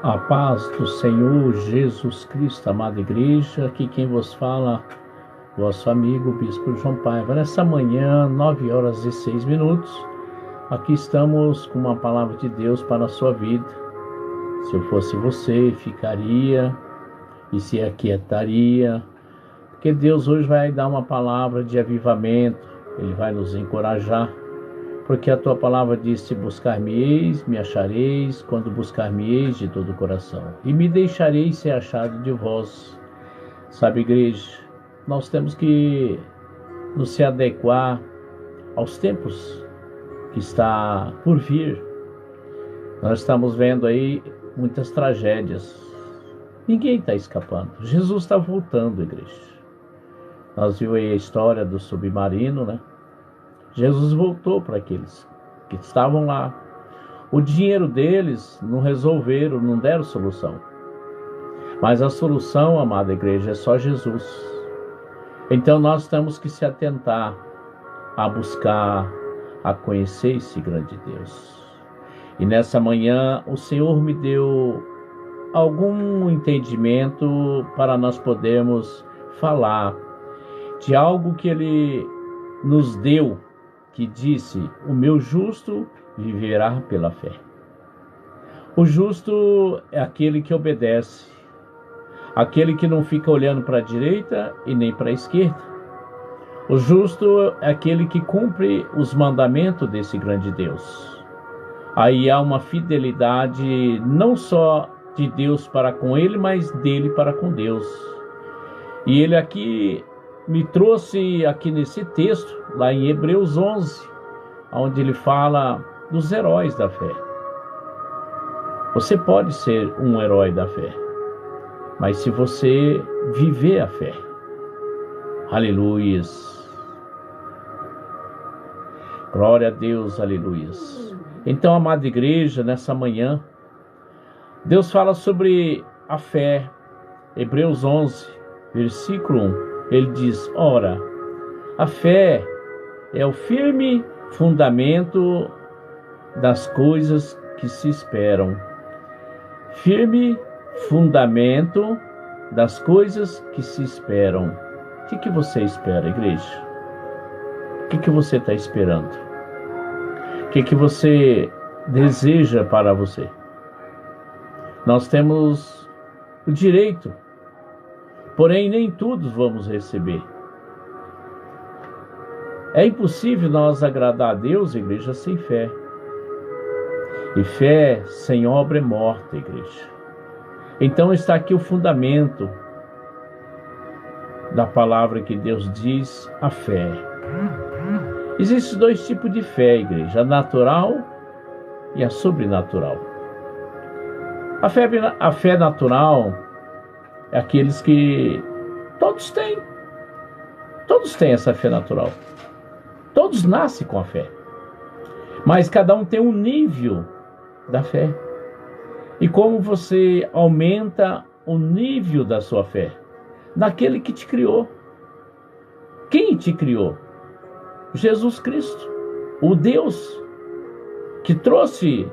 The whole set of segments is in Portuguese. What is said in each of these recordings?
A paz do Senhor Jesus Cristo, amada igreja, aqui quem vos fala, vosso amigo Bispo João Paiva. Nessa manhã, 9h06, aqui estamos com uma palavra de Deus para a sua vida. Se eu fosse você, ficaria e se aquietaria, porque Deus hoje vai dar uma palavra de avivamento, Ele vai nos encorajar. Porque a tua palavra diz: se buscar-me-eis, me achareis, quando buscar-me-eis de todo o coração. E me deixareis ser achado de vós. Sabe, igreja, nós temos que nos se adequar aos tempos que está por vir. Nós estamos vendo aí muitas tragédias. Ninguém está escapando. Jesus está voltando, igreja. Nós vimos aí a história do submarino, né? Jesus voltou para aqueles que estavam lá. O dinheiro deles não resolveram, não deram solução. Mas a solução, amada igreja, é só Jesus. Então nós temos que se atentar a buscar, a conhecer esse grande Deus. E nessa manhã o Senhor me deu algum entendimento para nós podermos falar de algo que Ele nos deu, que disse: o meu justo viverá pela fé. O justo é aquele que obedece, aquele que não fica olhando para a direita e nem para a esquerda. O justo é aquele que cumpre os mandamentos desse grande Deus. Aí há uma fidelidade não só de Deus para com ele, mas dele para com Deus. E ele aqui me trouxe aqui nesse texto, lá em Hebreus 11, onde ele fala dos heróis da fé. Você pode ser um herói da fé, mas se você viver a fé, aleluias, glória a Deus, aleluias. Então, amada igreja, nessa manhã, Deus fala sobre a fé. Hebreus 11, versículo 1. Ele diz: ora, a fé é o firme fundamento das coisas que se esperam. Firme fundamento das coisas que se esperam. O que você espera, igreja? O que você está esperando? O que você deseja para você? Nós temos o direito, porém nem todos vamos receber. É impossível nós agradar a Deus, igreja, sem fé. E fé sem obra é morta, igreja. Então está aqui o fundamento da palavra que Deus diz, a fé. Existem dois tipos de fé, igreja: a natural e a sobrenatural. A fé natural é aqueles que todos têm essa fé natural. Todos nascem com a fé. Mas cada um tem um nível da fé. E como você aumenta o nível da sua fé? Naquele que te criou. Quem te criou? Jesus Cristo. O Deus que trouxe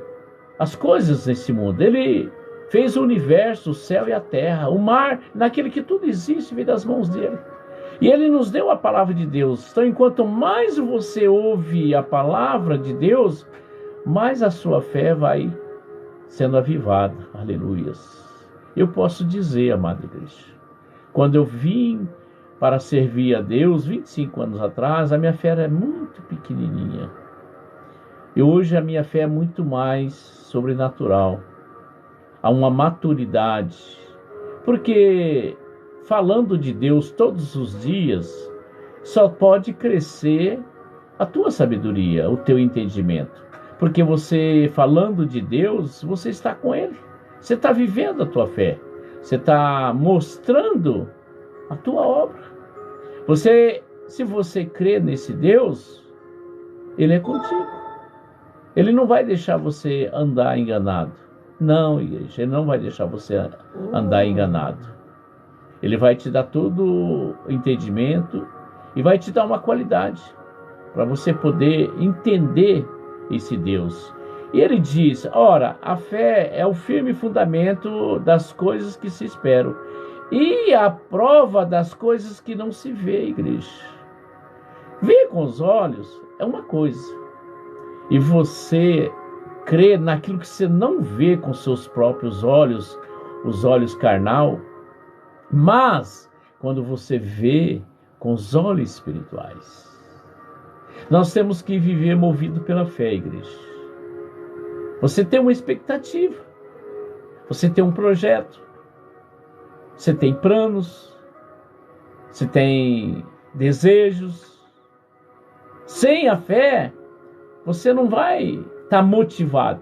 as coisas nesse mundo. Ele fez o universo, o céu e a terra, o mar, naquele que tudo existe, veio das mãos dele. E ele nos deu a palavra de Deus. Então, enquanto mais você ouve a palavra de Deus, mais a sua fé vai sendo avivada. Aleluias. Eu posso dizer, amada igreja, quando eu vim para servir a Deus, 25 anos atrás, a minha fé era muito pequenininha. E hoje a minha fé é muito mais sobrenatural. Há uma maturidade. Porque falando de Deus todos os dias, só pode crescer a tua sabedoria, o teu entendimento. Porque você, falando de Deus, você está com Ele. Você está vivendo a tua fé. Você está mostrando a tua obra. Se você crê nesse Deus, Ele é contigo. Ele não vai deixar você andar enganado. Não, igreja, Ele não vai deixar você andar enganado. Ele vai te dar todo o entendimento e vai te dar uma qualidade para você poder entender esse Deus. E ele diz: ora, a fé é o firme fundamento das coisas que se esperam e a prova das coisas que não se vê, igreja. Ver com os olhos é uma coisa, e você crer naquilo que você não vê com seus próprios olhos, os olhos carnal, mas quando você vê com os olhos espirituais. Nós temos que viver movido pela fé, igreja. Você tem uma expectativa, você tem um projeto, você tem planos, você tem desejos. Sem a fé, você não vai estar motivado.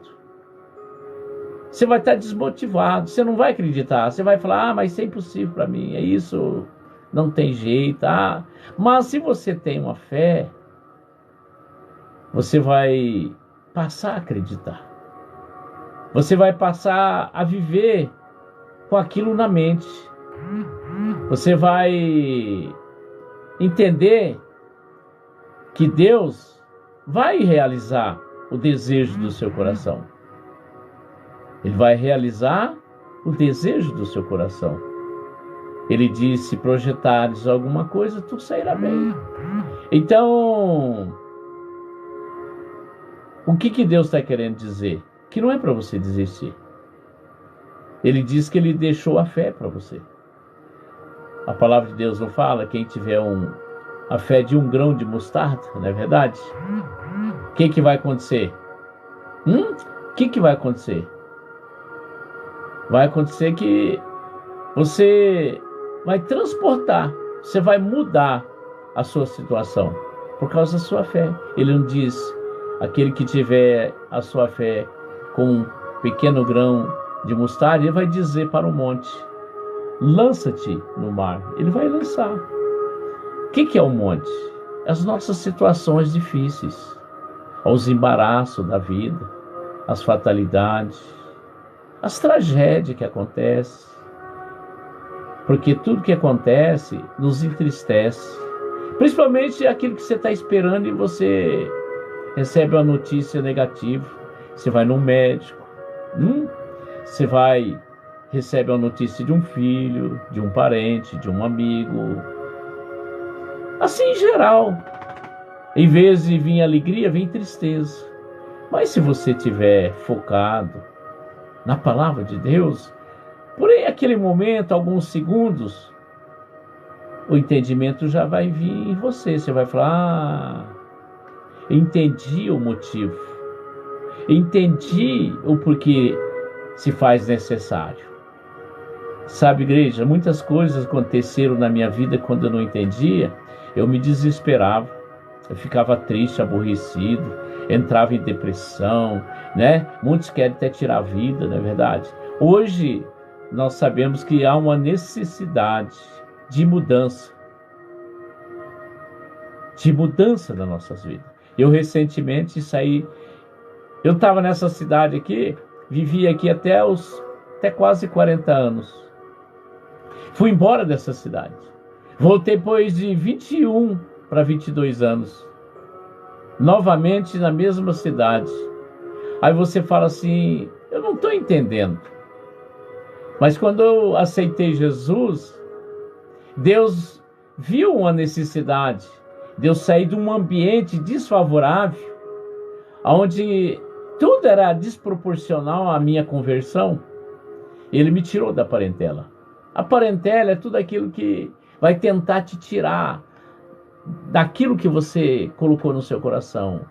Você vai estar desmotivado, você não vai acreditar. Você vai falar: mas isso é impossível para mim, é isso, não tem jeito. Mas se você tem uma fé, você vai passar a acreditar. Você vai passar a viver com aquilo na mente. Você vai entender que Deus vai realizar o desejo do seu coração. Ele vai realizar o desejo do seu coração. Ele disse: se projetares alguma coisa, tu sairá bem. Então, o que Deus está querendo dizer? Que não é para você desistir. Ele diz que ele deixou a fé para você. A palavra de Deus não fala: quem tiver a fé de um grão de mostarda, não é verdade? O que vai acontecer? O que vai acontecer? Vai acontecer que você vai transportar, você vai mudar a sua situação por causa da sua fé. Ele não diz: aquele que tiver a sua fé com um pequeno grão de mostarda, ele vai dizer para o monte: lança-te no mar. Ele vai lançar. O que é o monte? As nossas situações difíceis, os embaraços da vida, as fatalidades, as tragédias que acontecem. Porque tudo que acontece nos entristece. Principalmente aquilo que você está esperando e você recebe uma notícia negativa. Você vai no médico, você recebe a notícia de um filho, de um parente, de um amigo. Assim, em geral, em vez de vir alegria, vem tristeza. Mas se você estiver focado na palavra de Deus, por aí aquele momento, alguns segundos, o entendimento já vai vir em você. Você vai falar: entendi o motivo, entendi o porquê se faz necessário. Sabe, igreja, muitas coisas aconteceram na minha vida quando eu não entendia. Eu me desesperava, eu ficava triste, aborrecido, entrava em depressão, né? Muitos querem até tirar a vida, não é verdade? Hoje nós sabemos que há uma necessidade de mudança nas nossas vidas. Eu recentemente saí, eu estava nessa cidade aqui, vivi aqui até quase 40 anos. Fui embora dessa cidade. Voltei depois de 21 para 22 anos. Novamente na mesma cidade. Aí você fala assim: eu não estou entendendo. Mas quando eu aceitei Jesus, Deus viu uma necessidade de eu sair de um ambiente desfavorável, onde tudo era desproporcional à minha conversão. Ele me tirou da parentela. A parentela é tudo aquilo que vai tentar te tirar daquilo que você colocou no seu coração.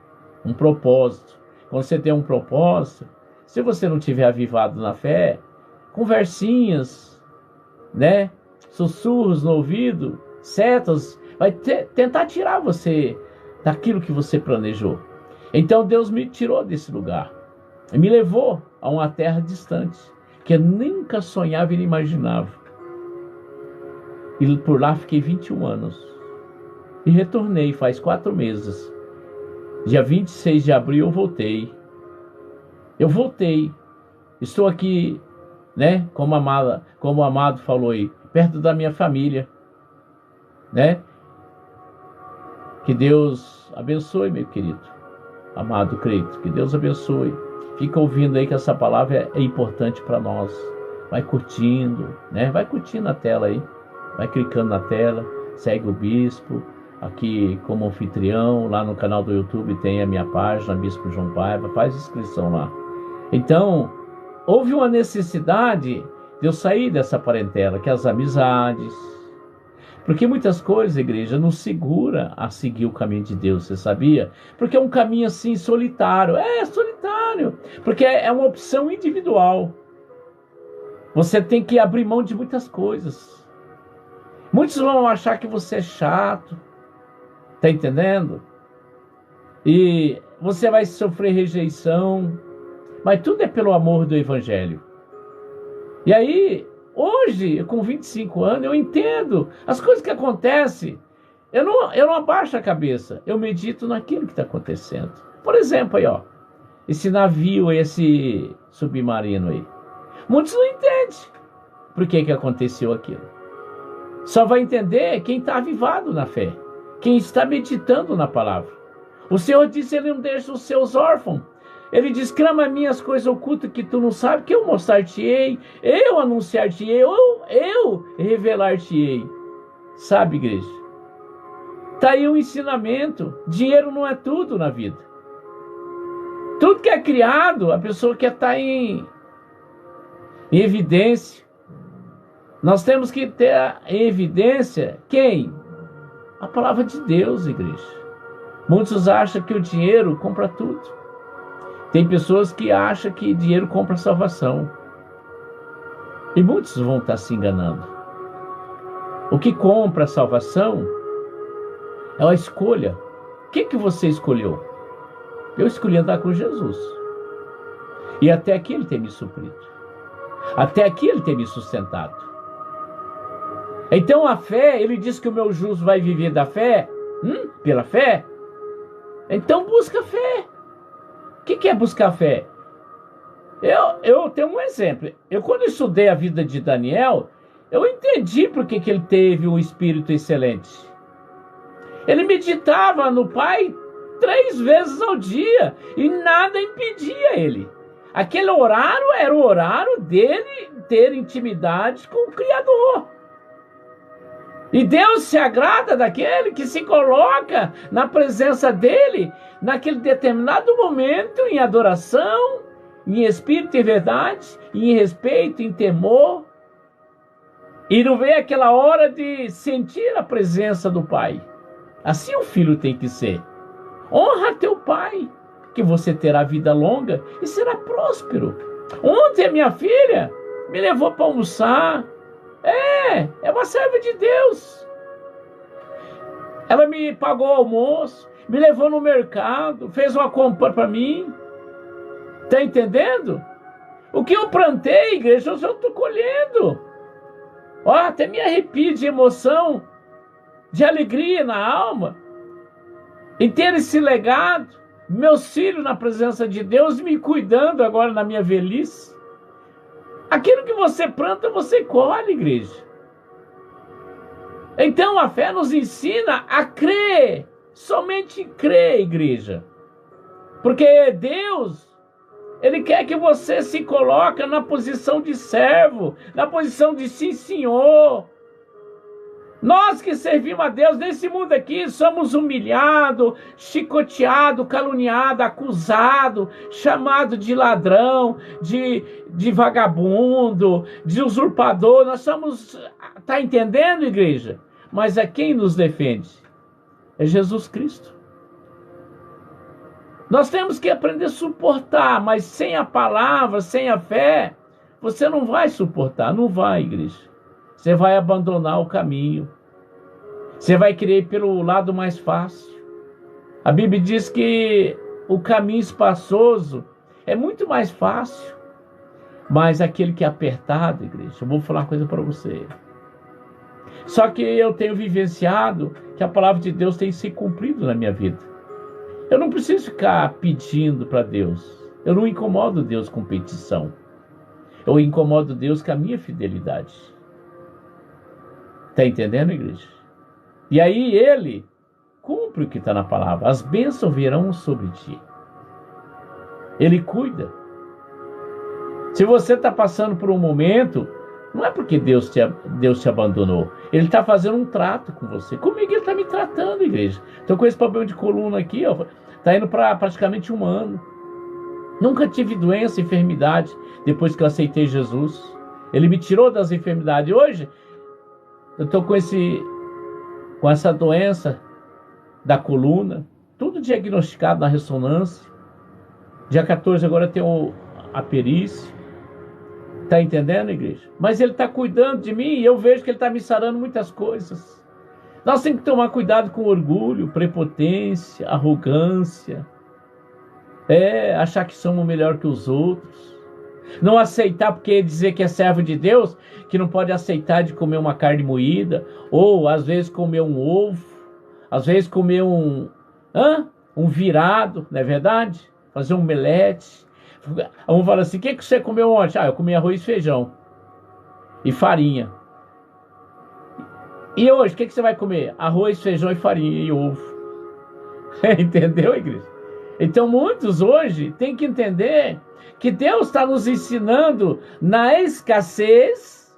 Um propósito. Quando você tem um propósito, se você não tiver avivado na fé, conversinhas, né? Sussurros no ouvido, setas, vai tentar tirar você daquilo que você planejou. Então Deus me tirou desse lugar e me levou a uma terra distante, que eu nunca sonhava e nem imaginava. E por lá fiquei 21 anos. E retornei faz 4 meses. Dia 26 de abril eu voltei. Estou aqui, né? Como o Amado falou aí, perto da minha família, né? Que Deus abençoe, meu querido amado Creito. Que Deus abençoe Fica ouvindo aí que essa palavra é importante para nós. Vai curtindo, né? Vai curtindo a tela aí. Vai clicando na tela. Segue o Bispo. Aqui como anfitrião. Lá no canal do YouTube tem a minha página, Bispo João Paiva. Faz inscrição lá. Então, houve uma necessidade de eu sair dessa parentela, que é as amizades. Porque muitas coisas, igreja, nos segura a seguir o caminho de Deus, você sabia? Porque é um caminho assim solitário. É solitário. Porque é uma opção individual. Você tem que abrir mão de muitas coisas. Muitos vão achar que você é chato. Tá entendendo? E você vai sofrer rejeição. Mas tudo é pelo amor do Evangelho. E aí, hoje, com 25 anos, eu entendo as coisas que acontecem. Eu não abaixo a cabeça. Eu medito naquilo que está acontecendo. Por exemplo, aí, ó, esse navio, esse submarino aí. Muitos não entendem por que aconteceu aquilo. Só vai entender quem está avivado na fé. Quem está meditando na palavra. O Senhor disse, Ele não deixa os seus órfãos. Ele diz, clama a mim as coisas ocultas que tu não sabes, que eu mostrar-te-ei, eu anunciar-te-ei, eu revelar-te-ei. Sabe, igreja? Está aí um ensinamento. Dinheiro não é tudo na vida. Tudo que é criado, a pessoa quer estar em evidência. Nós temos que ter em evidência quem? A palavra de Deus, igreja. Muitos acham que o dinheiro compra tudo. Tem pessoas que acham que dinheiro compra salvação. E muitos vão estar se enganando. O que compra a salvação é a escolha. O que você escolheu? Eu escolhi andar com Jesus. E até aqui Ele tem me suprido. Até aqui Ele tem me sustentado. Então a fé, Ele diz que o meu justo vai viver da fé. Pela fé. Então busca a fé. O que é buscar fé? Eu tenho um exemplo. Quando estudei a vida de Daniel, eu entendi por que ele teve um espírito excelente. Ele meditava no Pai 3 vezes ao dia e nada impedia ele. Aquele horário era o horário dele ter intimidade com o Criador. E Deus se agrada daquele que se coloca na presença dele naquele determinado momento em adoração, em espírito e verdade, em respeito, em temor. E não vê aquela hora de sentir a presença do Pai. Assim o filho tem que ser. Honra teu pai, que você terá vida longa e será próspero. Ontem a minha filha me levou para almoçar. É uma serva de Deus. Ela me pagou o almoço, me levou no mercado, fez uma compra para mim. Tá entendendo? O que eu plantei, igreja, eu estou colhendo. Ó, até me arrepio de emoção, de alegria na alma, em ter esse legado, meus filhos na presença de Deus, me cuidando agora na minha velhice. Aquilo que você planta, você colhe, igreja. Então a fé nos ensina a crer, somente crer, igreja. Porque Deus, Ele quer que você se coloque na posição de servo, na posição de sim, senhor. Nós que servimos a Deus nesse mundo aqui, somos humilhados, chicoteados, caluniados, acusados, chamados de ladrão, de vagabundo, de usurpador. Nós somos, tá entendendo, igreja? Mas é quem nos defende? É Jesus Cristo. Nós temos que aprender a suportar, mas sem a palavra, sem a fé, você não vai suportar, não vai, igreja. Você vai abandonar o caminho. Você vai querer ir pelo lado mais fácil. A Bíblia diz que o caminho espaçoso é muito mais fácil. Mas aquele que é apertado, igreja, eu vou falar uma coisa para você. Só que eu tenho vivenciado que a palavra de Deus tem se cumprido na minha vida. Eu não preciso ficar pedindo para Deus. Eu não incomodo Deus com petição. Eu incomodo Deus com a minha fidelidade. Está entendendo, igreja? E aí Ele cumpre o que está na palavra. As bênçãos virão sobre ti. Ele cuida. Se você está passando por um momento, não é porque Deus te abandonou. Ele está fazendo um trato com você. Comigo ele está me tratando, igreja. Estou com esse problema de coluna aqui, ó, está indo para praticamente 1 ano. Nunca tive doença, enfermidade, depois que eu aceitei Jesus. Ele me tirou das enfermidades. Hoje, eu estou com essa doença da coluna, tudo diagnosticado na ressonância. Dia 14 agora tem a perícia. Está entendendo, igreja? Mas ele está cuidando de mim e eu vejo que ele está me sarando muitas coisas. Nós temos que tomar cuidado com orgulho, prepotência, arrogância. Achar que somos melhor que os outros. Não aceitar porque dizer que é servo de Deus, que não pode aceitar de comer uma carne moída, ou às vezes comer um ovo, às vezes comer um virado, não é verdade? Fazer um omelete. Um fala assim, o que você comeu ontem? Eu comi arroz e feijão. E farinha. E hoje, o que você vai comer? Arroz, feijão e farinha e ovo. Entendeu, igreja? Então muitos hoje têm que entender que Deus está nos ensinando na escassez,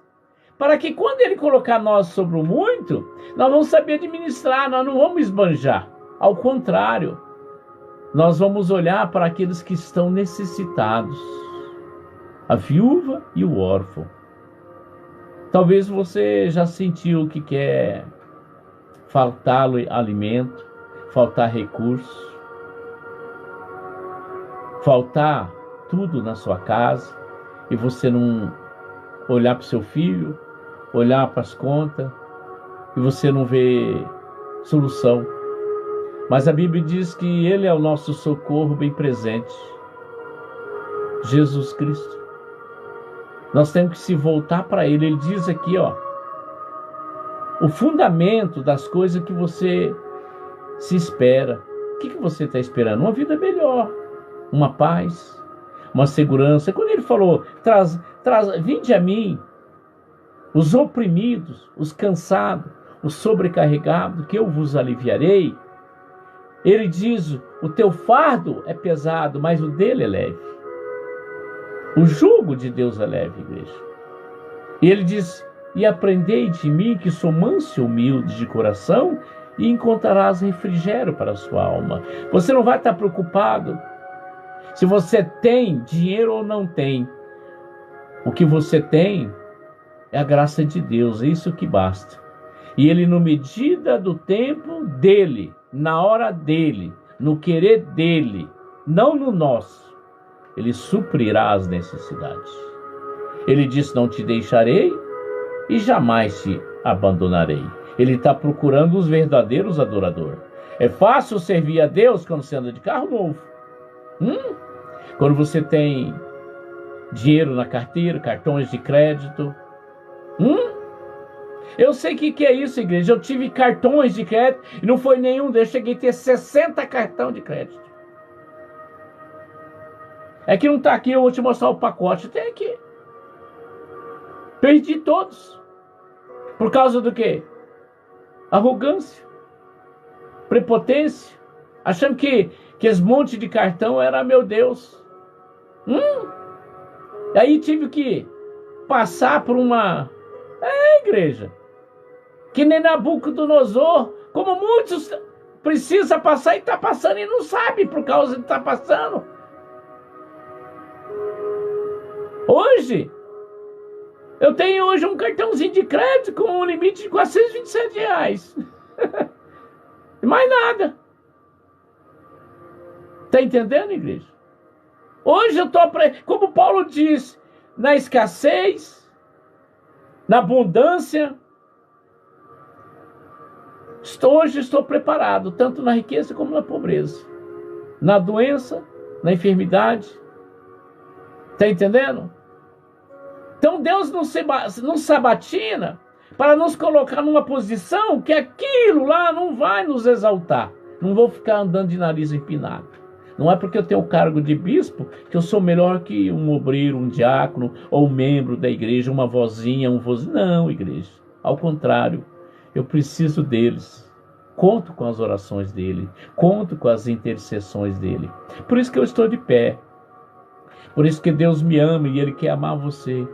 para que quando Ele colocar nós sobre o muito, nós vamos saber administrar, nós não vamos esbanjar. Ao contrário, nós vamos olhar para aqueles que estão necessitados, a viúva e o órfão. Talvez você já sentiu que quer faltar alimento, faltar recurso, faltar tudo na sua casa, e você não olhar para o seu filho, olhar para as contas, e você não vê solução. Mas a Bíblia diz que Ele é o nosso socorro bem presente. Jesus Cristo. Nós temos que se voltar para Ele. Ele diz aqui, o fundamento das coisas que você se espera. O que você está esperando? Uma vida melhor, uma paz, uma segurança. Quando Ele falou, vinde a mim, os oprimidos, os cansados, os sobrecarregados, que eu vos aliviarei. Ele diz, o teu fardo é pesado, mas o dele é leve. O jugo de Deus é leve, igreja. E ele diz, e aprendei de mim, que sou manso e humilde de coração, e encontrarás refrigério para a sua alma. Você não vai estar preocupado se você tem dinheiro ou não tem. O que você tem é a graça de Deus, é isso que basta. E Ele, na medida do tempo dele, na hora dele, no querer dele, não no nosso, Ele suprirá as necessidades. Ele diz, não te deixarei e jamais te abandonarei. Ele está procurando os verdadeiros adoradores. É fácil servir a Deus quando você anda de carro novo. Quando você tem dinheiro na carteira, cartões de crédito. Eu sei que é isso, igreja. Eu tive cartões de crédito e não foi nenhum deles. Eu cheguei a ter 60 cartões de crédito. É que não está aqui, eu vou te mostrar o pacote. Tem aqui. Perdi todos. Por causa do quê? Arrogância. Prepotência. Achando que esse monte de cartão era meu Deus. Aí tive que passar por uma... igreja. Que nem Nabucodonosor, como muitos precisa passar e está passando e não sabe por causa de estar passando. Hoje, eu tenho hoje um cartãozinho de crédito com um limite de R$427. Mais nada. Está entendendo, igreja? Hoje eu estou, como Paulo diz, na escassez, na abundância. Hoje estou preparado, tanto na riqueza como na pobreza. Na doença, na enfermidade. Está entendendo? Então Deus não sabatina para nos colocar numa posição que aquilo lá não vai nos exaltar. Não vou ficar andando de nariz empinado. Não é porque eu tenho o cargo de bispo que eu sou melhor que um obreiro, um diácono ou um membro da igreja, uma vozinha, um vozinho. Não, igreja. Ao contrário, eu preciso deles. Conto com as orações dele. Conto com as intercessões dele. Por isso que eu estou de pé. Por isso que Deus me ama e Ele quer amar você.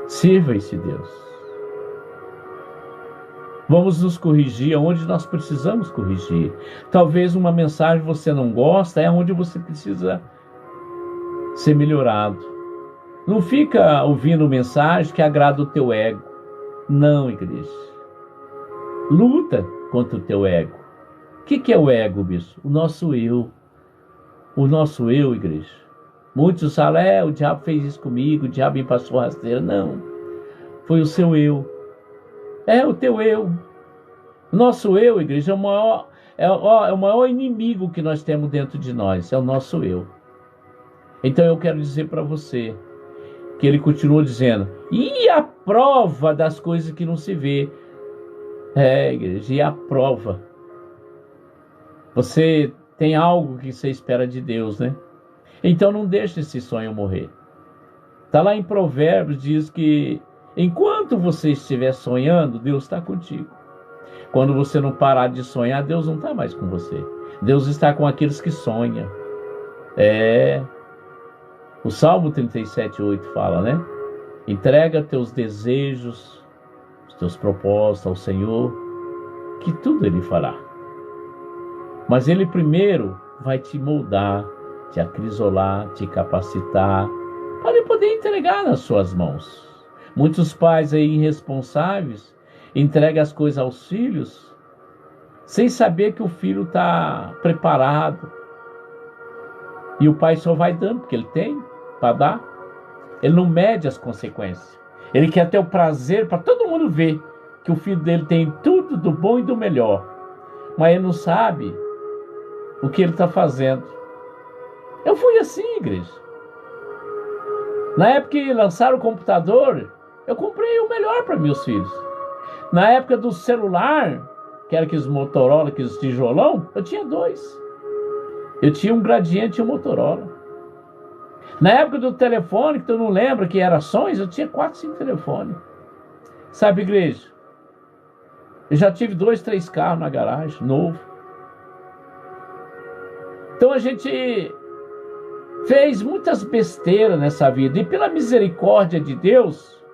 Sirva esse Deus. Vamos nos corrigir onde nós precisamos corrigir. Talvez uma mensagem você não gosta, é onde você precisa ser melhorado. Não fica ouvindo mensagem que agrada o teu ego. Não, igreja. Luta contra o teu ego. O que é o ego, bispo? O nosso eu. O nosso eu, igreja. Muitos falam, o diabo fez isso comigo, o diabo me passou rasteira. Não. Foi o seu eu. É o teu eu. O nosso eu, igreja, é o maior inimigo que nós temos dentro de nós. É o nosso eu. Então eu quero dizer para você que ele continua dizendo, e a prova das coisas que não se vê. Igreja, e a prova. Você tem algo que você espera de Deus, né? Então não deixe esse sonho morrer. Está lá em Provérbios, diz que enquanto você estiver sonhando, Deus está contigo. Quando você não parar de sonhar, Deus não está mais com você. Deus está com aqueles que sonham. O Salmo 37:8 fala, né? Entrega teus desejos, os teus propósitos ao Senhor, que tudo Ele fará. Mas Ele primeiro vai te moldar, te acrisolar, te capacitar, para Ele poder entregar nas suas mãos. Muitos pais aí irresponsáveis entregam as coisas aos filhos, sem saber que o filho está preparado. E o pai só vai dando, porque ele tem para dar. Ele não mede as consequências. Ele quer ter o prazer para todo mundo ver que o filho dele tem tudo do bom e do melhor. Mas ele não sabe o que ele está fazendo. Eu fui assim, igreja. Na época que lançaram o computador, eu comprei o melhor para meus filhos. Na época do celular, que era aqueles Motorola, aqueles tijolão, eu tinha 2. Eu tinha um Gradiente e um Motorola. Na época do telefone, que tu não lembra que era ações, eu tinha 4, 5 telefones. Sabe, igreja? Eu já tive 2, 3 carros na garagem, novo. Então a gente fez muitas besteiras nessa vida. E pela misericórdia de Deus,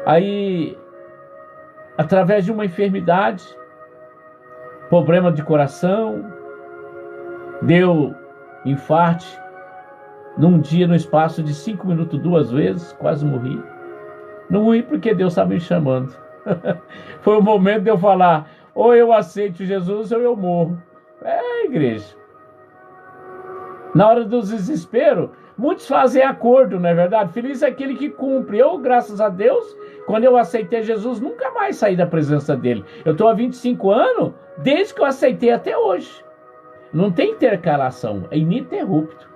aí, através de uma enfermidade, problema de coração, deu infarte, num dia, no espaço de 5 minutos, 2 vezes, quase morri. Não morri porque Deus estava me chamando. Foi o momento de eu falar, ou eu aceito Jesus ou eu morro. Igreja. Na hora do desespero, muitos fazem acordo, não é verdade? Feliz é aquele que cumpre. Eu, graças a Deus, quando eu aceitei Jesus, nunca mais saí da presença dele. Eu estou há 25 anos, desde que eu aceitei até hoje. Não tem intercalação, é ininterrupto.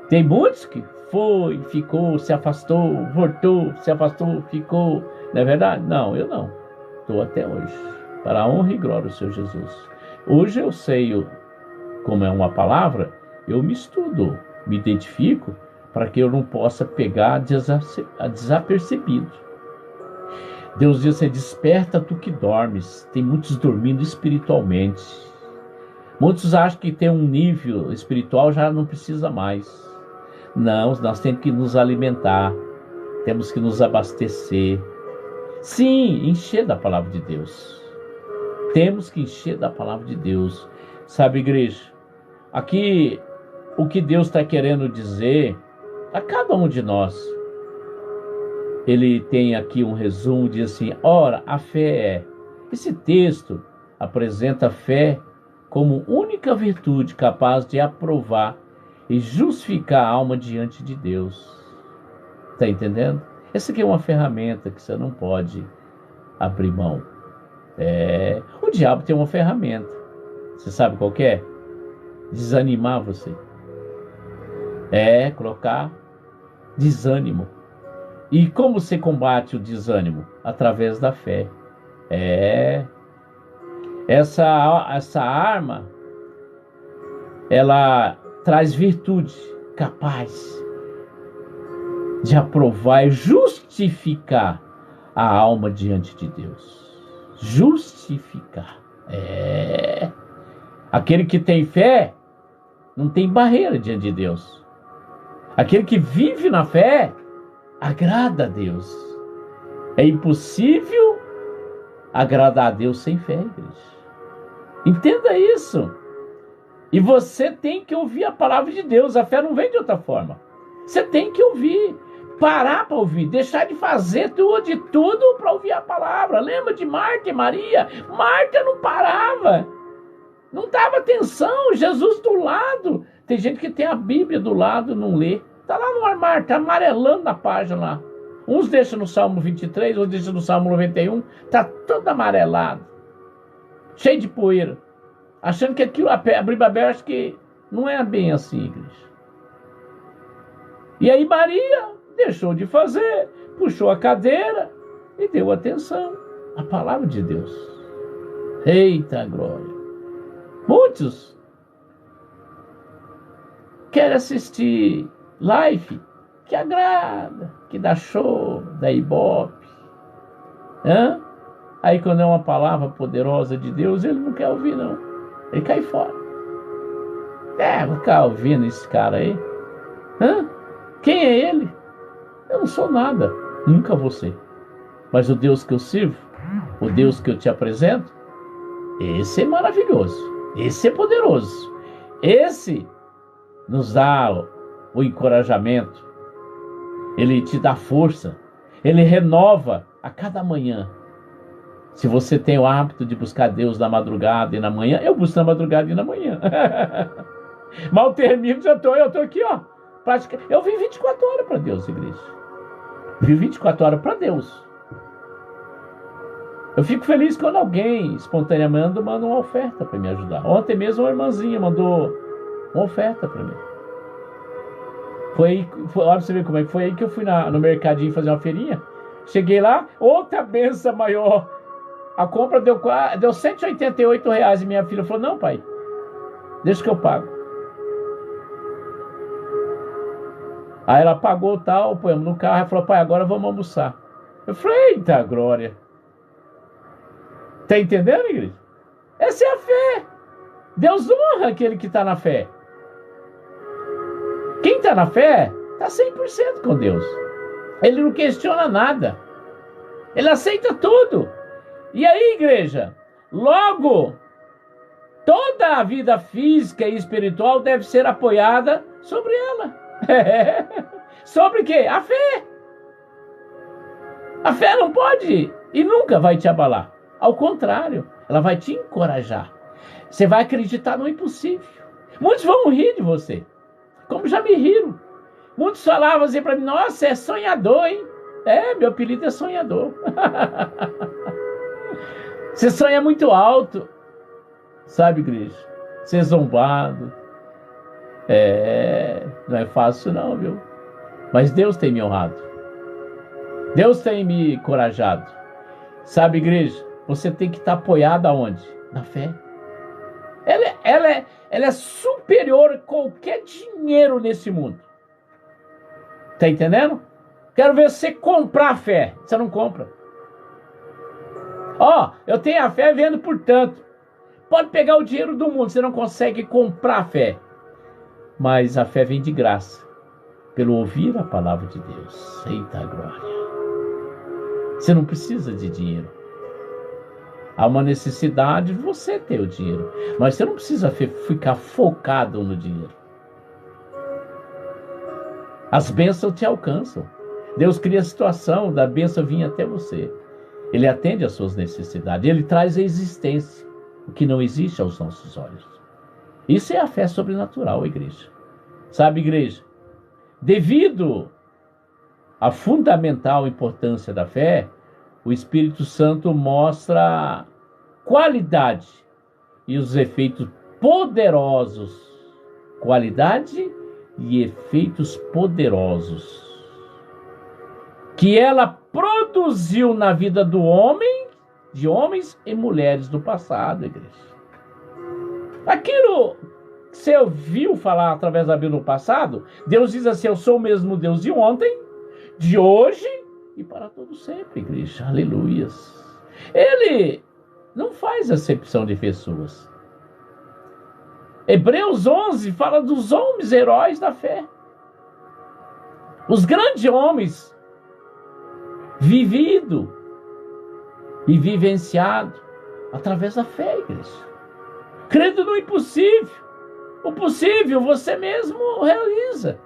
Tem muitos que foi, ficou, se afastou, voltou, se afastou, ficou. Não é verdade? Não, eu não. Estou até hoje. Para a honra e glória do Senhor Jesus. Hoje eu sei como é uma palavra, eu me estudo, me identifico, para que eu não possa pegar desapercebido. Deus diz assim, desperta tu que dormes. Tem muitos dormindo espiritualmente. Muitos acham que tem um nível espiritual, já não precisa mais. Não, nós temos que nos alimentar, temos que nos abastecer. Sim, encher da palavra de Deus. Temos que encher da palavra de Deus. Sabe, igreja, aqui o que Deus está querendo dizer a cada um de nós. Ele tem aqui um resumo, diz assim, ora, a fé é. Esse texto apresenta a fé como única virtude capaz de aprovar e justificar a alma diante de Deus. Está entendendo? Essa aqui é uma ferramenta que você não pode abrir mão. O diabo tem uma ferramenta. Você sabe qual que é? Desanimar você. Colocar desânimo. E como você combate o desânimo? Através da fé. Essa arma, ela traz virtude capaz de aprovar e justificar a alma diante de Deus. Justificar. Aquele que tem fé, Não tem barreira diante de Deus. Aquele que vive na fé agrada a Deus. É impossível agradar a Deus sem fé, igreja. Entenda isso. E você tem que ouvir a palavra de Deus. A fé não vem de outra forma. Você tem que ouvir. Parar para ouvir. Deixar de fazer de tudo para ouvir a palavra. Lembra de Marta e Maria? Marta não parava. Não dava atenção. Jesus do lado. Tem gente que tem a Bíblia do lado e não lê. Está lá no armário, está amarelando na página lá. Uns deixam no Salmo 23, outros deixam no Salmo 91. Está todo amarelado. Cheio de poeira. Achando que aquilo, a Bíblia aberta, acho que não é bem assim, igreja. E aí Maria deixou de fazer, puxou a cadeira e deu atenção à palavra de Deus. Eita glória! Muitos querem assistir live que agrada, que dá show, dá ibope. Aí quando é uma palavra poderosa de Deus, ele não quer ouvir não. Ele cai fora. Vou ficar ouvindo esse cara aí. Quem é ele? Eu não sou nada. Nunca vou ser. Mas o Deus que eu sirvo, o Deus que eu te apresento, esse é maravilhoso. Esse é poderoso. Esse nos dá o encorajamento. Ele te dá força. Ele renova a cada manhã. Se você tem o hábito de buscar Deus na madrugada e na manhã, eu busco na madrugada e na manhã. Mal termino, eu tô aqui, ó. Eu vim 24 horas para Deus, igreja. Vim 24 horas para Deus. Eu fico feliz quando alguém espontaneamente manda uma oferta para me ajudar. Ontem mesmo uma irmãzinha mandou uma oferta para mim. Olha pra você ver como é que foi aí que eu fui no mercadinho fazer uma feirinha. Cheguei lá, outra benção maior. A compra deu R$188 e minha filha falou, não pai, deixa que eu pago. Aí ela pagou tal, põemos no carro e falou, pai, agora vamos almoçar. Eu falei, eita glória. Tá entendendo, igreja? Essa é a fé. Deus honra aquele que está na fé. Quem está na fé está 100% com Deus. Ele não questiona nada. Ele aceita tudo. E aí, igreja, logo, toda a vida física e espiritual deve ser apoiada sobre ela. Sobre o quê? A fé. A fé não pode e nunca vai te abalar. Ao contrário, ela vai te encorajar. Você vai acreditar no impossível. Muitos vão rir de você, como já me riram. Muitos falavam assim para mim, nossa, é sonhador, hein? Meu apelido é sonhador. Você sonha muito alto, sabe, igreja? Ser zombado. Não é fácil não, viu? Mas Deus tem me honrado. Deus tem me encorajado. Sabe, igreja? Você tem que estar apoiado aonde? Na fé. Ela é superior a qualquer dinheiro nesse mundo. Tá entendendo? Quero ver você comprar a fé. Você não compra. Eu tenho a fé vendo por tanto. Pode pegar o dinheiro do mundo, você não consegue comprar a fé. Mas a fé vem de graça, pelo ouvir a palavra de Deus. Eita glória. Você não precisa de dinheiro. Há uma necessidade de você ter o dinheiro, mas você não precisa ficar focado no dinheiro. As bênçãos te alcançam. Deus cria a situação da bênção vir até você. Ele atende às suas necessidades. Ele traz a existência, o que não existe aos nossos olhos. Isso é a fé sobrenatural, igreja. Sabe, igreja? Devido à fundamental importância da fé, o Espírito Santo mostra a qualidade e os efeitos poderosos. Qualidade e efeitos poderosos que ela produziu na vida do homem, de homens e mulheres do passado, igreja. Aquilo que você ouviu falar através da Bíblia no passado, Deus diz assim, eu sou o mesmo Deus de ontem, de hoje e para todo sempre, igreja. Aleluias. Ele não faz acepção de pessoas. Hebreus 11 fala dos homens heróis da fé. Os grandes homens vivido e vivenciado através da fé, igreja. Crendo no impossível. O possível você mesmo realiza.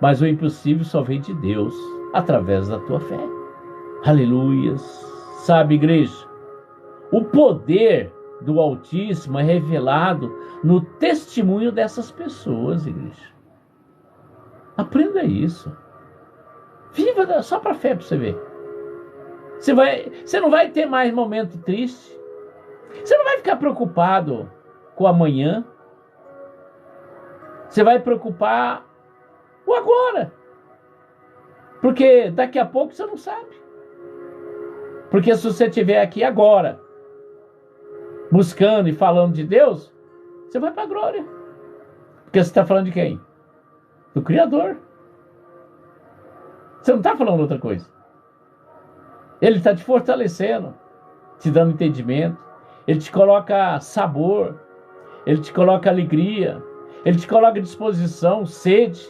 Mas o impossível só vem de Deus através da tua fé. Aleluias. Sabe, igreja, o poder do Altíssimo é revelado no testemunho dessas pessoas, igreja. Aprenda isso. Viva só para a fé para você ver. Você não vai ter mais momento triste. Você não vai ficar preocupado com amanhã. Você vai preocupar o agora. Porque daqui a pouco você não sabe. Porque se você estiver aqui agora, buscando e falando de Deus, você vai para a glória. Porque você está falando de quem? Do Criador. Você não está falando outra coisa. Ele está te fortalecendo, te dando entendimento. Ele te coloca sabor. Ele te coloca alegria. Ele te coloca disposição, sede.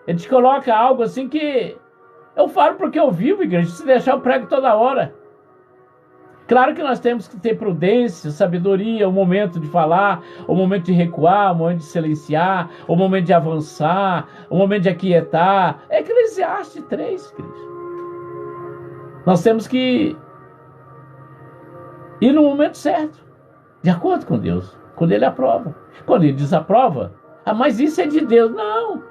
Ele te coloca algo assim que... Eu falo porque eu vivo, igreja. Se deixar eu prego toda hora. Claro que nós temos que ter prudência, sabedoria, o momento de falar, o momento de recuar, o momento de silenciar, o momento de avançar, o momento de aquietar. É Eclesiastes 3, igreja. Nós temos que ir no momento certo, de acordo com Deus, quando Ele aprova. Quando Ele desaprova, mas isso é de Deus. Não.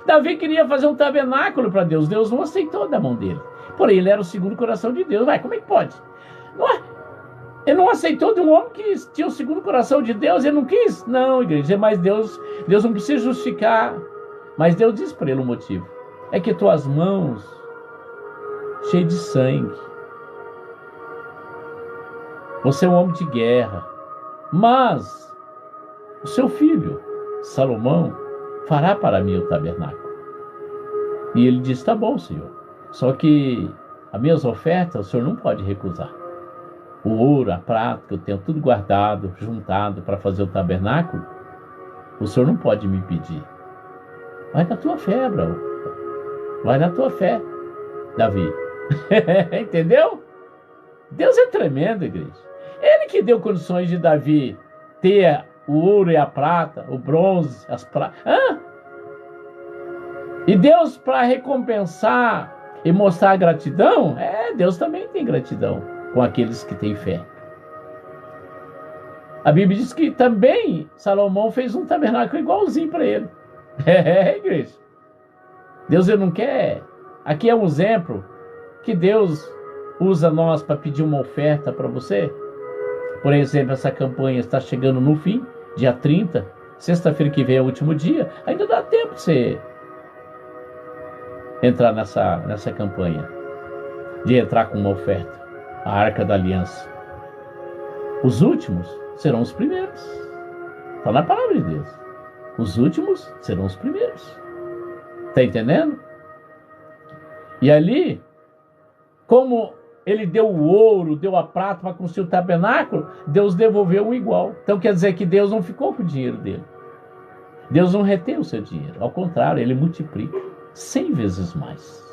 Davi queria fazer um tabernáculo para Deus. Deus não aceitou da mão dele. Porém, ele era o segundo coração de Deus. Como é que pode? Não é? Ele não aceitou de um homem que tinha o segundo coração de Deus. Ele não quis? Não, igreja. Mas Deus não precisa justificar. Mas Deus diz para ele o motivo. É que tuas mãos, cheias de sangue. Você é um homem de guerra. Mas o seu filho, Salomão, fará para mim o tabernáculo. E ele disse, tá bom, Senhor. Só que as minhas ofertas o Senhor não pode recusar. O ouro, a prata, que eu tenho tudo guardado, juntado para fazer o tabernáculo, o Senhor não pode me impedir. Vai na tua fé, Abraão. Vai na tua fé, Davi. Entendeu? Deus é tremendo, igreja. Ele que deu condições de Davi ter o ouro e a prata, o bronze, as pratas. E Deus, para recompensar e mostrar a gratidão, Deus também tem gratidão com aqueles que têm fé. A Bíblia diz que também Salomão fez um tabernáculo igualzinho para ele. Igreja. Deus ele não quer. Aqui é um exemplo que Deus usa nós para pedir uma oferta para você. Por exemplo, essa campanha está chegando no fim, dia 30, sexta-feira que vem é o último dia. Ainda dá tempo de você entrar nessa campanha, de entrar com uma oferta, a Arca da Aliança. Os últimos serão os primeiros. Está na palavra de Deus. Os últimos serão os primeiros. Está entendendo? E ali, como ele deu o ouro, deu a prata para construir o tabernáculo, Deus devolveu um igual. Então quer dizer que Deus não ficou com o dinheiro dele. Deus não retém o seu dinheiro. Ao contrário, ele multiplica 100 vezes mais.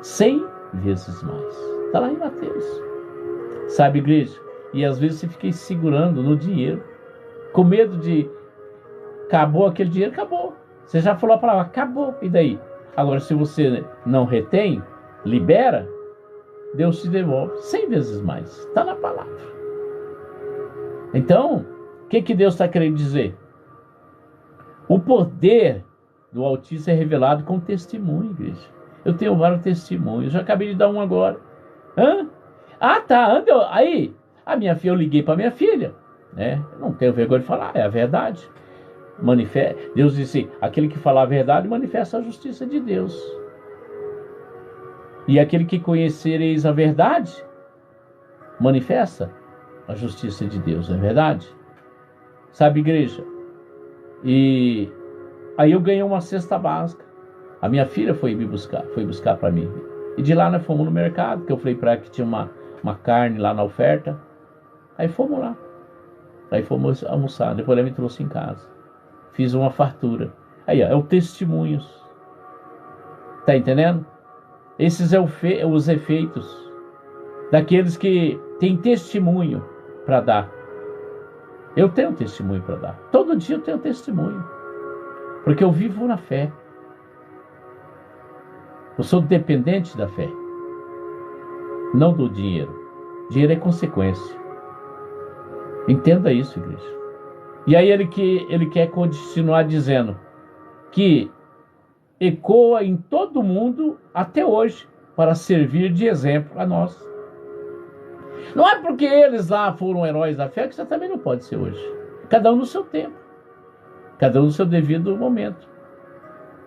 100 vezes mais. Está lá em Mateus. Sabe, igreja? E às vezes você fica segurando no dinheiro, com medo de... Acabou aquele dinheiro, acabou. Você já falou a palavra, acabou. E daí? Agora, se você não retém, libera, Deus te devolve 100 vezes mais. Está na palavra. Então, o que Deus está querendo dizer? O poder do Altíssimo é revelado com testemunho, igreja. Eu tenho vários testemunhos. Já acabei de dar um agora. Aí, a minha filha, eu liguei para minha filha. Né? Eu não tenho vergonha de falar, é a verdade. Deus disse, aquele que fala a verdade manifesta a justiça de Deus. E aquele que conhecereis a verdade manifesta a justiça de Deus, não é verdade? Sabe, igreja? E aí eu ganhei uma cesta básica. A minha filha foi buscar para mim. E de lá nós fomos no mercado, que eu falei para ela que tinha uma carne lá na oferta. Aí fomos lá. Aí fomos almoçar, depois ele me trouxe em casa. Fiz uma fartura. Aí, ó, é o testemunhos. Tá entendendo? Esses são os efeitos daqueles que têm testemunho para dar. Eu tenho testemunho para dar. Todo dia eu tenho testemunho. Porque eu vivo na fé. Eu sou dependente da fé. Não do dinheiro. Dinheiro é consequência. Entenda isso, igreja. E aí ele quer continuar dizendo que ecoa em todo mundo até hoje para servir de exemplo a nós. Não é porque eles lá foram heróis da fé que você também não pode ser hoje. Cada um no seu tempo. Cada um no seu devido momento.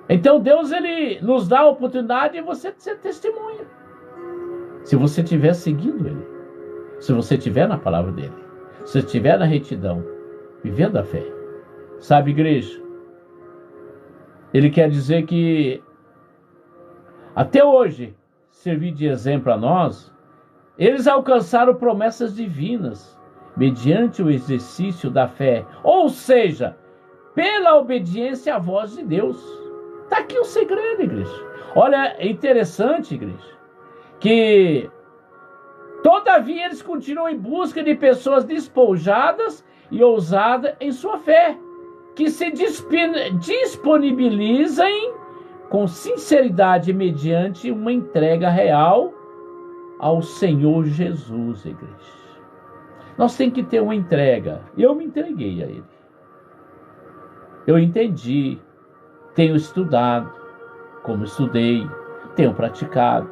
Então Deus, ele nos dá a oportunidade de você ser testemunha. Se você estiver seguindo ele. Se você estiver na palavra dele. Se você estiver na retidão. Vivendo a fé. Sabe, igreja? Ele quer dizer que até hoje, servir de exemplo a nós, eles alcançaram promessas divinas mediante o exercício da fé, ou seja, pela obediência à voz de Deus. Está aqui o segredo, igreja. Olha, é interessante, igreja, que todavia eles continuam em busca de pessoas despojadas e ousadas em sua fé, que se disponibilizem com sinceridade mediante uma entrega real ao Senhor Jesus, igreja. Nós temos que ter uma entrega. Eu me entreguei a Ele. Eu entendi, tenho estudado, como estudei, tenho praticado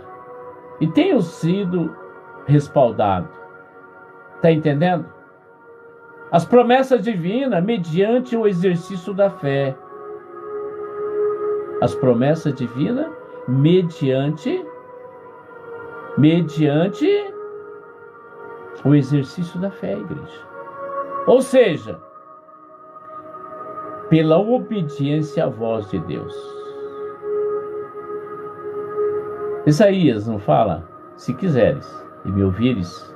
e tenho sido respaldado. Está entendendo? As promessas divinas mediante o exercício da fé. As promessas divinas mediante o exercício da fé, igreja. Ou seja, pela obediência à voz de Deus. Isaías não fala? Se quiseres e me ouvires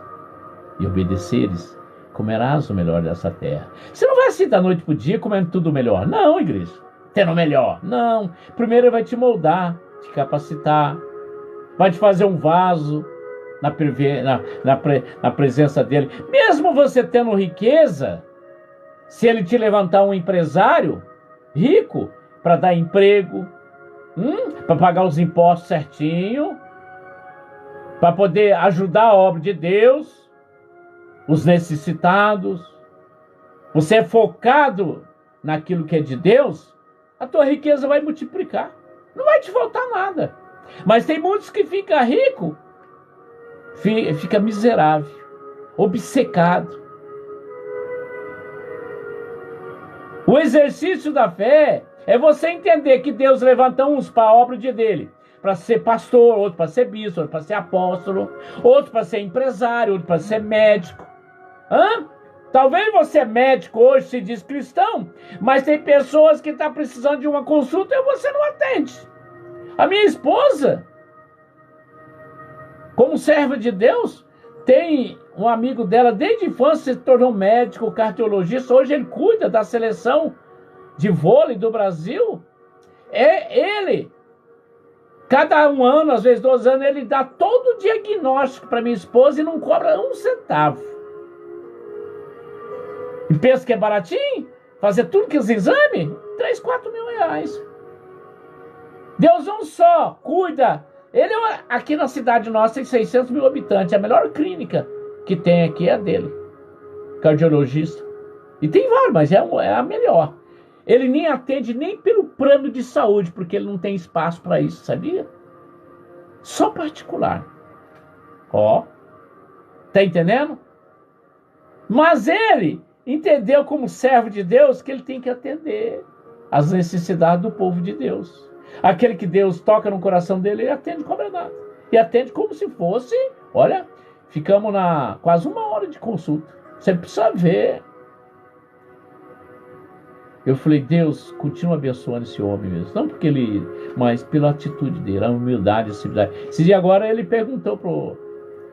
e obedeceres, comerás o melhor dessa terra. Você não vai assim da noite pro dia comendo tudo melhor. Não, igreja. Tendo o melhor. Não. Primeiro ele vai te moldar, te capacitar, vai te fazer um vaso na presença dele. Mesmo você tendo riqueza, se ele te levantar um empresário rico para dar emprego, para pagar os impostos certinho, para poder ajudar a obra de Deus, os necessitados, você é focado naquilo que é de Deus, a tua riqueza vai multiplicar. Não vai te faltar nada. Mas tem muitos que ficam ricos, fica miserável, obcecado. O exercício da fé é você entender que Deus levanta uns para a obra dele, para ser pastor, outro para ser bispo, outro para ser apóstolo, outro para ser empresário, outro para ser médico. Talvez você é médico hoje, se diz cristão, mas tem pessoas que estão precisando de uma consulta e você não atende. A minha esposa, como serva de Deus, tem um amigo dela, desde a infância se tornou médico, cardiologista, hoje ele cuida da seleção de vôlei do Brasil. Ele, cada um ano, às vezes 2 anos, ele dá todo o diagnóstico para minha esposa e não cobra um centavo. E pensa que é baratinho? Fazer tudo que os exames? 3, 4 mil reais. Deus não só cuida. Ele, aqui na cidade nossa, tem 600 mil habitantes. A melhor clínica que tem aqui é a dele. Cardiologista. E tem vários, mas é a melhor. Ele nem atende nem pelo plano de saúde, porque ele não tem espaço para isso, sabia? Só particular. Tá entendendo? Mas ele entendeu como servo de Deus que ele tem que atender as necessidades do povo de Deus. Aquele que Deus toca no coração dele, ele atende como verdade. E atende como se fosse, olha, ficamos quase 1 hora de consulta. Você precisa ver. Eu falei, Deus, continua abençoando esse homem mesmo. Não porque ele, mas pela atitude dele, a humildade, a civilidade. Esse dia agora ele perguntou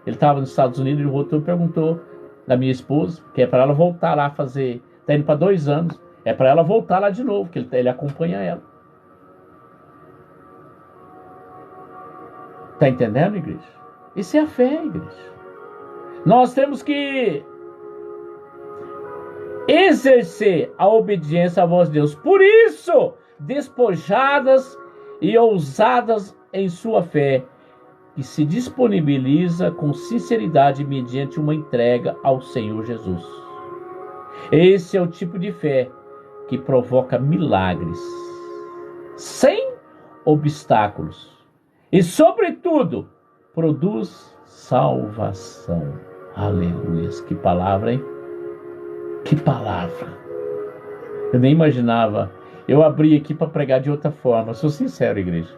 ele estava nos Estados Unidos, ele voltou e perguntou da minha esposa, que é para ela voltar lá a fazer, está indo para 2 anos, é para ela voltar lá de novo, que ele acompanha ela. Está entendendo, igreja? Isso é a fé, igreja. Nós temos que exercer a obediência à voz de Deus. Por isso, despojadas e ousadas em sua fé, que se disponibiliza com sinceridade mediante uma entrega ao Senhor Jesus. Esse é o tipo de fé que provoca milagres, sem obstáculos, e, sobretudo, produz salvação. Aleluia! Que palavra, hein? Que palavra! Eu nem imaginava. Eu abri aqui para pregar de outra forma. Sou sincero, igreja.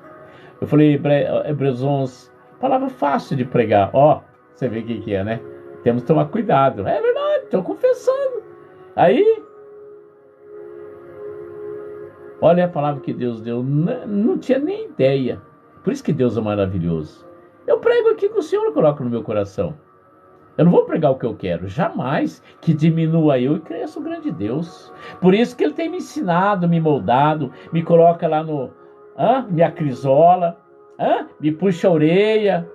Eu falei, Hebreus 11, palavra fácil de pregar. Ó, você vê o que é, né? Temos que tomar cuidado. É verdade, estou confessando. Aí, olha a palavra que Deus deu. Não tinha nem ideia. Por isso que Deus é maravilhoso. Eu prego aqui que o Senhor coloca no meu coração. Eu não vou pregar o que eu quero, jamais que diminua eu e cresça o grande Deus. Por isso que Ele tem me ensinado, me moldado, me coloca lá no... me acrisola, me puxa a orelha,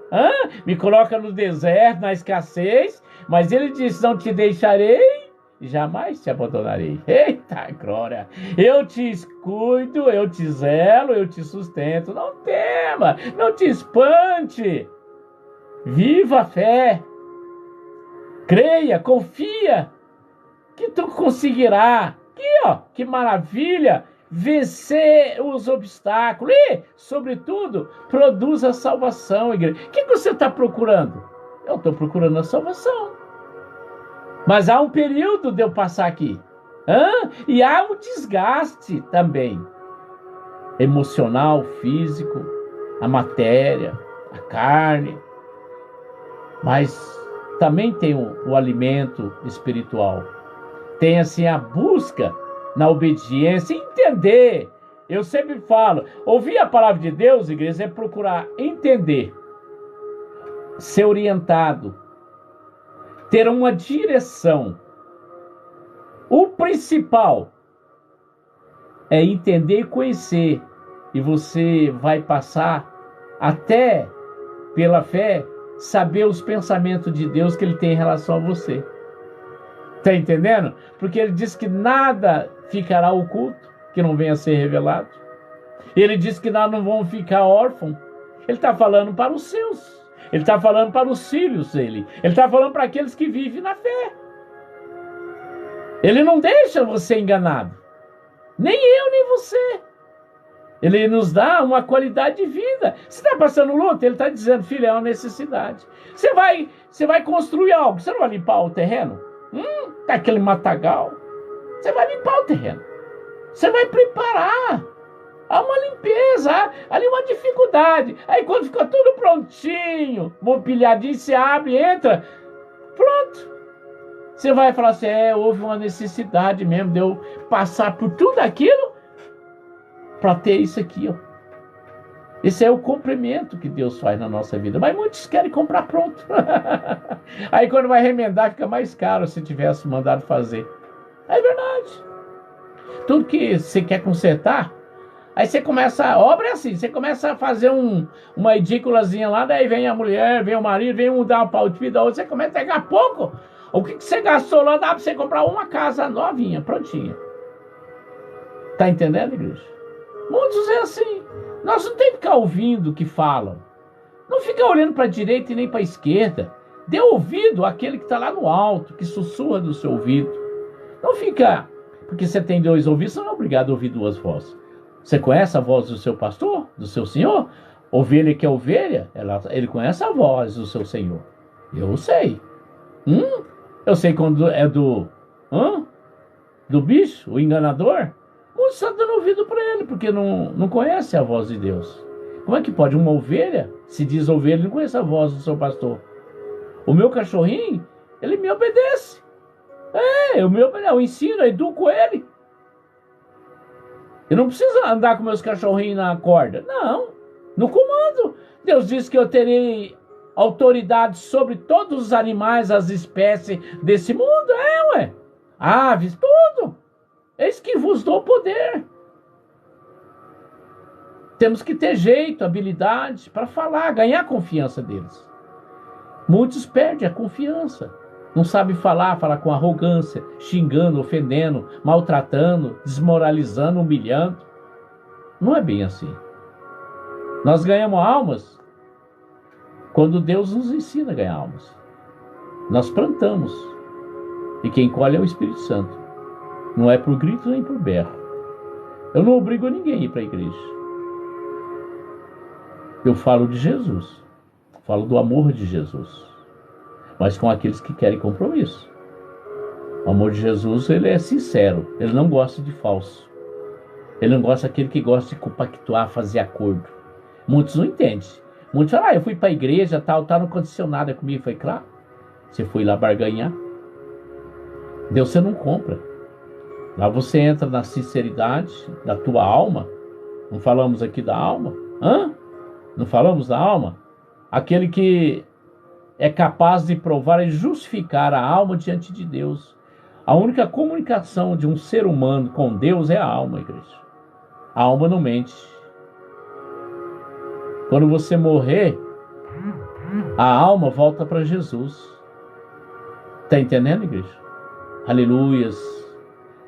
me coloca no deserto, na escassez, mas Ele diz, não te deixarei, jamais te abandonarei. Eita glória! Eu te cuido, eu te zelo, eu te sustento. Não tema, não te espante. Viva a fé. Creia, confia, que tu conseguirá. Aqui, ó, que maravilha, vencer os obstáculos e, sobretudo, produz a salvação, igreja. O que você está procurando? Eu estou procurando a salvação. Mas há um período de eu passar aqui. E há um desgaste também. Emocional, físico, a matéria, a carne. Mas também tem o alimento espiritual. Tem assim a busca na obediência, entender. Eu sempre falo, ouvir a palavra de Deus, igreja, é procurar entender, ser orientado, ter uma direção. O principal é entender e conhecer. E você vai passar até pela fé saber os pensamentos de Deus que Ele tem em relação a você. Está entendendo? Porque Ele diz que nada ficará oculto que não venha a ser revelado. Ele diz que nós não vamos ficar órfãos. Ele está falando para os seus. Ele está falando para os filhos dele. Ele está falando para aqueles que vivem na fé. Ele não deixa você enganado. Nem eu, nem você. Ele nos dá uma qualidade de vida. Você está passando luta? Ele está dizendo, filho, é uma necessidade. Você vai construir algo. Você não vai limpar o terreno? Tá aquele matagal. Você vai limpar o terreno. Você vai preparar. Há uma limpeza, ali uma dificuldade. Aí quando fica tudo prontinho, mobiliadinho, você abre, entra. Pronto. Você vai falar assim, houve uma necessidade mesmo de eu passar por tudo aquilo para ter isso aqui, ó. Esse é o comprimento que Deus faz na nossa vida. Mas muitos querem comprar pronto. Aí quando vai remendar, fica mais caro se tivesse mandado fazer. É verdade. Tudo que você quer consertar, aí você começa, a obra é assim, você começa a fazer uma edículazinha lá, daí vem a mulher, vem o marido, vem um dar um pau de vida, você começa a pegar pouco. O que você gastou lá, dá para você comprar uma casa novinha, prontinha. Tá entendendo, igreja? Muitos é assim. Nós não temos que ficar ouvindo o que falam. Não fica olhando para a direita e nem para a esquerda. Dê ouvido àquele que está lá no alto, que sussurra do seu ouvido. Não fica, porque você tem 2 ouvidos, você não é obrigado a ouvir 2 vozes. Você conhece a voz do seu pastor, do seu senhor? Ovelha que é ovelha, ele conhece a voz do seu senhor. Eu sei. Eu sei quando é do bicho, o enganador. Muitos estão dando ouvido para ele, porque não conhece a voz de Deus. Como é que pode uma ovelha, se diz ovelha, não conhece a voz do seu pastor? O meu cachorrinho, ele me obedece. Eu ensino, eu educo ele. Eu não preciso andar com meus cachorrinhos na corda. Não, no comando. Deus disse que eu terei autoridade sobre todos os animais, as espécies desse mundo. Aves, tudo. Eis que vos dou poder. Temos que ter jeito, habilidade para falar, ganhar a confiança deles. Muitos perdem a confiança. Não sabem falar, falar com arrogância, xingando, ofendendo, maltratando, desmoralizando, humilhando. Não é bem assim. Nós ganhamos almas quando Deus nos ensina a ganhar almas. Nós plantamos. E quem colhe é o Espírito Santo. Não é por grito nem por berro. Eu não obrigo ninguém a ir para a igreja. Eu falo de Jesus. Falo do amor de Jesus. Mas com aqueles que querem compromisso. O amor de Jesus, ele é sincero. Ele não gosta de falso. Ele não gosta daquele que gosta de compactuar, fazer acordo. Muitos não entendem. Muitos falam, eu fui para a igreja, tal, não aconteceu nada comigo. Foi claro. Você foi lá barganhar. Deus você não compra. Lá você entra na sinceridade da tua alma. Não falamos aqui da alma? Não falamos da alma? Aquele que é capaz de provar e justificar a alma diante de Deus. A única comunicação de um ser humano com Deus é a alma, igreja. A alma não mente. Quando você morrer, a alma volta para Jesus. Está entendendo, igreja? Aleluias.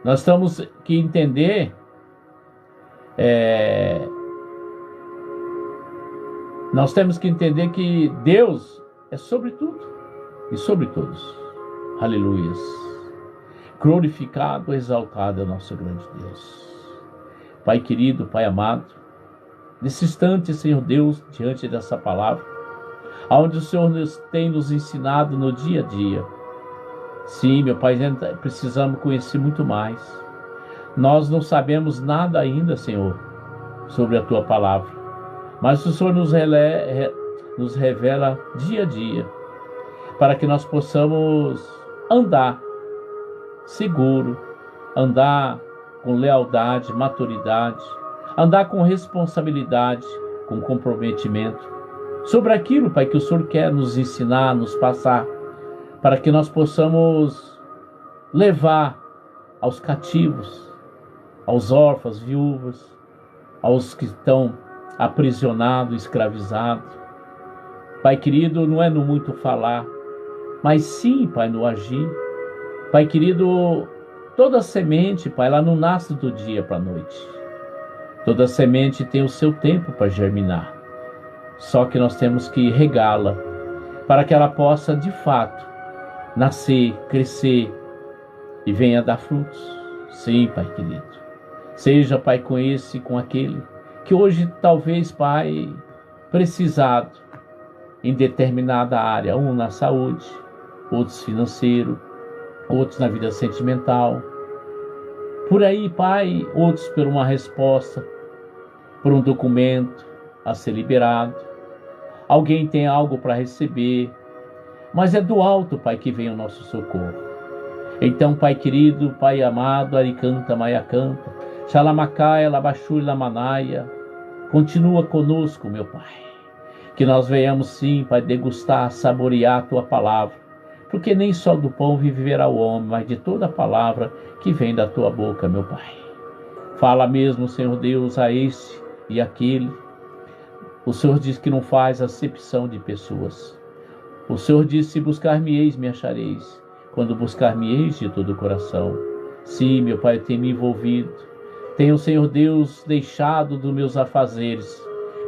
Nós temos que entender nós temos que entender que Deus é sobre tudo e sobre todos. Aleluias. Glorificado, exaltado é o nosso grande Deus. Pai querido, Pai amado, nesse instante, Senhor Deus, diante dessa palavra, onde o Senhor tem nos ensinado no dia a dia. Sim, meu Pai, precisamos conhecer muito mais. Nós não sabemos nada ainda, Senhor, sobre a Tua palavra. Mas o Senhor nos revela dia a dia, para que nós possamos andar seguro, andar com lealdade, maturidade, andar com responsabilidade, com comprometimento, sobre aquilo, Pai, que o Senhor quer nos ensinar, nos passar, para que nós possamos levar aos cativos, aos órfãos, viúvas, aos que estão aprisionados, escravizados. Pai querido, não é no muito falar, mas sim, Pai, no agir. Pai querido, toda semente, Pai, ela não nasce do dia para a noite. Toda semente tem o seu tempo para germinar. Só que nós temos que regá-la, para que ela possa, de fato, nascer, crescer e venha dar frutos. Sim, Pai querido. Seja, Pai, com esse e com aquele que hoje talvez, Pai, precisado em determinada área, um na saúde, outros financeiro, outros na vida sentimental. Por aí, Pai, outros por uma resposta, por um documento a ser liberado. Alguém tem algo para receber, mas é do alto, Pai, que vem o nosso socorro. Então, Pai querido, Pai amado, Aricanta, Maiacanta, Xalamacaia, Labachur, Lamanaia, continua conosco, meu Pai. Que nós venhamos sim, Pai, degustar, saborear a Tua palavra. Porque nem só do pão viverá o homem, mas de toda a palavra que vem da Tua boca, meu Pai. Fala mesmo, Senhor Deus, a este e aquele. O Senhor diz que não faz acepção de pessoas. O Senhor disse, se buscar-me-eis, me achareis. Quando buscar-me-eis de todo o coração. Sim, meu Pai, eu tenho me envolvido. Tenho, Senhor Deus, deixado dos meus afazeres.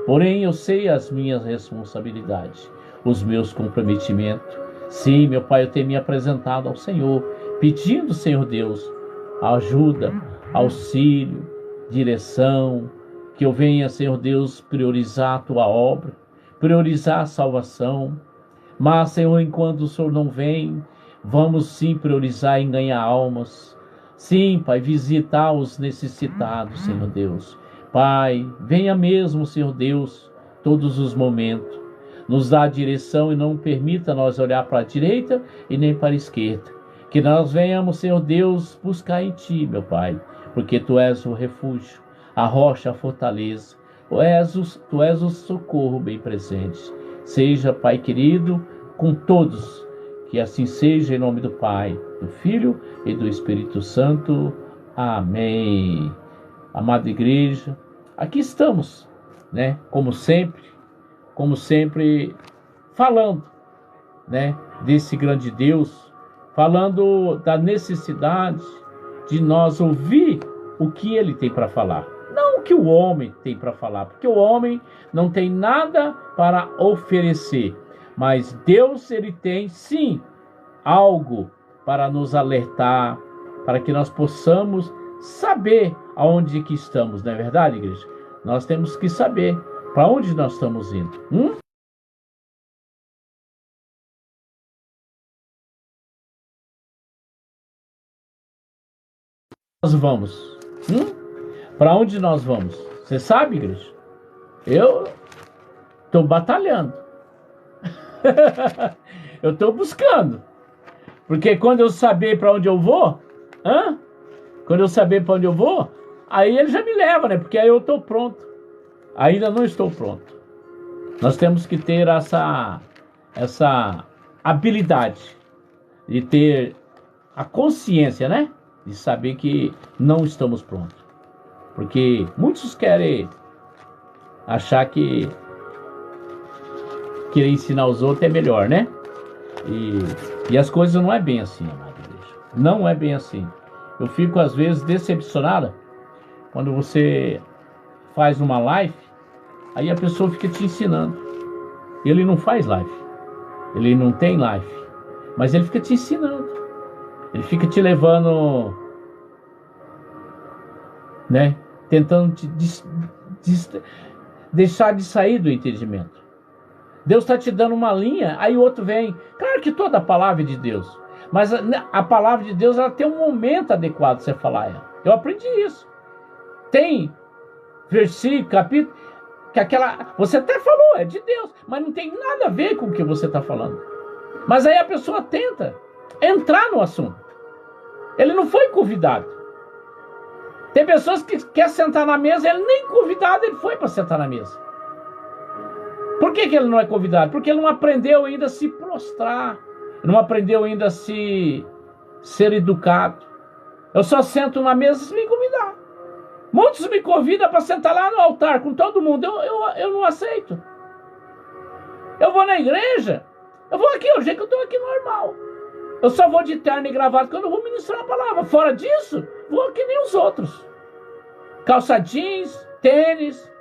Porém, eu sei as minhas responsabilidades, os meus comprometimentos. Sim, meu Pai, eu tenho me apresentado ao Senhor, pedindo, Senhor Deus, ajuda, auxílio, direção, que eu venha, Senhor Deus, priorizar a Tua obra, priorizar a salvação. Mas, Senhor, enquanto o Senhor não vem, vamos sim priorizar em ganhar almas. Sim, Pai, visitar os necessitados, Senhor Deus. Pai, venha mesmo, Senhor Deus, todos os momentos. Nos dá a direção e não permita nós olhar para a direita e nem para a esquerda. Que nós venhamos, Senhor Deus, buscar em Ti, meu Pai, porque Tu és o refúgio, a rocha, a fortaleza. Tu és o socorro bem presente. seja, Pai querido, com todos. Que assim seja, em nome do Pai, do Filho e do Espírito Santo. Amém. Amada igreja, aqui estamos, né? Como sempre, falando, né? Desse grande Deus, falando da necessidade de nós ouvir o que Ele tem para falar. Não o que o homem tem para falar, porque o homem não tem nada para oferecer. Mas Deus, Ele tem sim algo para nos alertar, para que nós possamos saber aonde que estamos, não é verdade, igreja? Nós temos que saber para onde nós estamos indo. Nós vamos? Para onde nós vamos? Você sabe, igreja? Eu estou batalhando. Eu estou buscando. Porque quando eu saber para onde eu vou, quando eu saber para onde eu vou, aí ele já me leva, né? Porque aí eu estou pronto. Ainda não estou pronto. Nós temos que ter essa habilidade de ter a consciência, né? De saber que não estamos prontos. Porque muitos querem achar que querer ensinar os outros é melhor, né? E as coisas não é bem assim, amada igreja. Não é bem assim. Eu fico às vezes decepcionada quando você faz uma live, aí a pessoa fica te ensinando. Ele não faz live, ele não tem live, mas ele fica te ensinando. Ele fica te levando, né? Tentando te deixar de sair do entendimento. Deus está te dando uma linha, aí o outro vem. Claro que toda a palavra é de Deus, mas a palavra de Deus ela tem um momento adequado de você falar ela. Eu aprendi isso. Tem versículo, capítulo, que aquela, você até falou, é de Deus, mas não tem nada a ver com o que você está falando. Mas aí a pessoa tenta entrar no assunto. Ele não foi convidado. Tem pessoas que querem sentar na mesa, ele nem convidado ele foi para sentar na mesa. Por que ele não é convidado? Porque ele não aprendeu ainda a se prostrar, não aprendeu ainda a ser educado. Eu só sento na mesa se me convidar. Muitos me convidam para sentar lá no altar com todo mundo. Eu não aceito. Eu vou na igreja. Eu vou aqui, o jeito que eu estou aqui normal. Eu só vou de terno e gravata quando eu vou ministrar a palavra. Fora disso, vou que nem os outros. Calça jeans, tênis.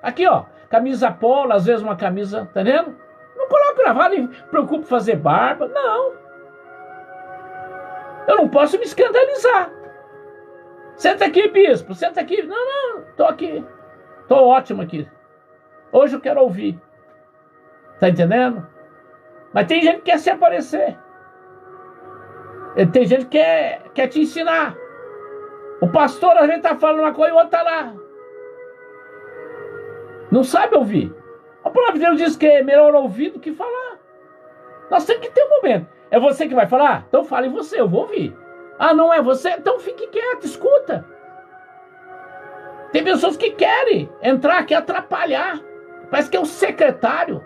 Aqui, ó, camisa polo, às vezes uma camisa, tá vendo? Não coloco gravata e me preocupo em fazer barba. Não. Eu não posso me escandalizar. Senta aqui, bispo, senta aqui. Não, tô aqui. Tô ótimo aqui. Hoje eu quero ouvir. Tá entendendo? Mas tem gente que quer se aparecer. Tem gente que quer te ensinar. O pastor às vezes tá falando uma coisa e o outro tá lá. Não sabe ouvir. A palavra de Deus diz que é melhor ouvir do que falar. Nós temos que ter um momento. É você que vai falar? Então fale você, eu vou ouvir. Ah, não é você? Então fique quieto, escuta. Tem pessoas que querem entrar aqui, atrapalhar. Parece que é um secretário.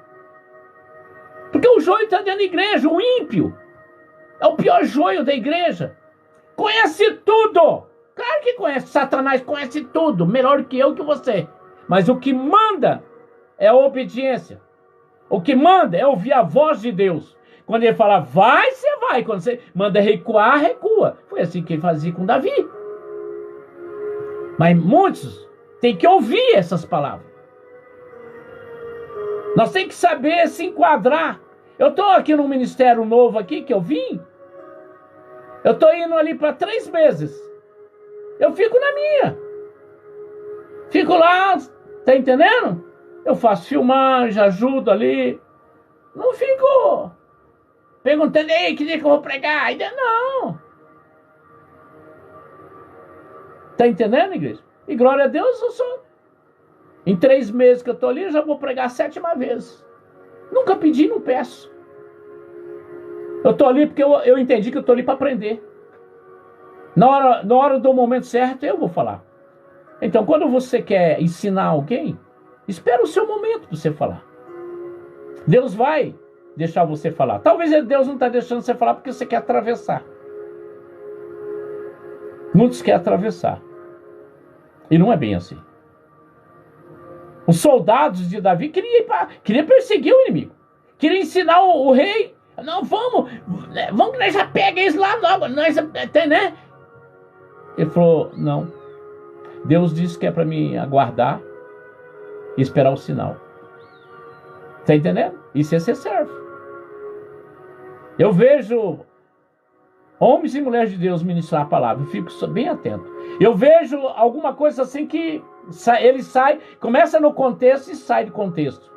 Porque o joio está dentro da igreja, o ímpio. É o pior joio da igreja. Conhece tudo. Claro que conhece. Satanás conhece tudo. Melhor que eu, que você. Mas o que manda é a obediência. O que manda é ouvir a voz de Deus. Quando ele fala, vai, você vai. Quando você manda recuar, recua. Foi assim que ele fazia com Davi. Mas muitos têm que ouvir essas palavras. Nós temos que saber se enquadrar. Eu estou aqui num ministério novo aqui, que eu vim. Eu estou indo ali para 3 meses. Eu fico na minha. Fico lá, tá entendendo? Eu faço filmagem, ajudo ali. Não fico perguntando, ei, que dia que eu vou pregar? Ainda não. Tá entendendo, igreja? E glória a Deus, eu sou. Em 3 meses que eu tô ali, eu já vou pregar a 7ª vez. Nunca pedi, não peço. Eu tô ali porque eu entendi que eu tô ali para aprender. Na hora do momento certo, eu vou falar. Então, quando você quer ensinar alguém, espera o seu momento para você falar. Deus vai deixar você falar. Talvez Deus não está deixando você falar porque você quer atravessar. Muitos querem atravessar. E não é bem assim. Os soldados de Davi queriam perseguir o inimigo. Queriam ensinar o rei. Não, vamos que nós já pega eles lá logo. Nós, né? Ele falou, não. Deus disse que é para mim aguardar e esperar o sinal. Tá entendendo? Isso é ser servo. Eu vejo homens e mulheres de Deus ministrar a palavra. Eu fico bem atento. Eu vejo alguma coisa assim que ele sai, começa no contexto e sai do contexto.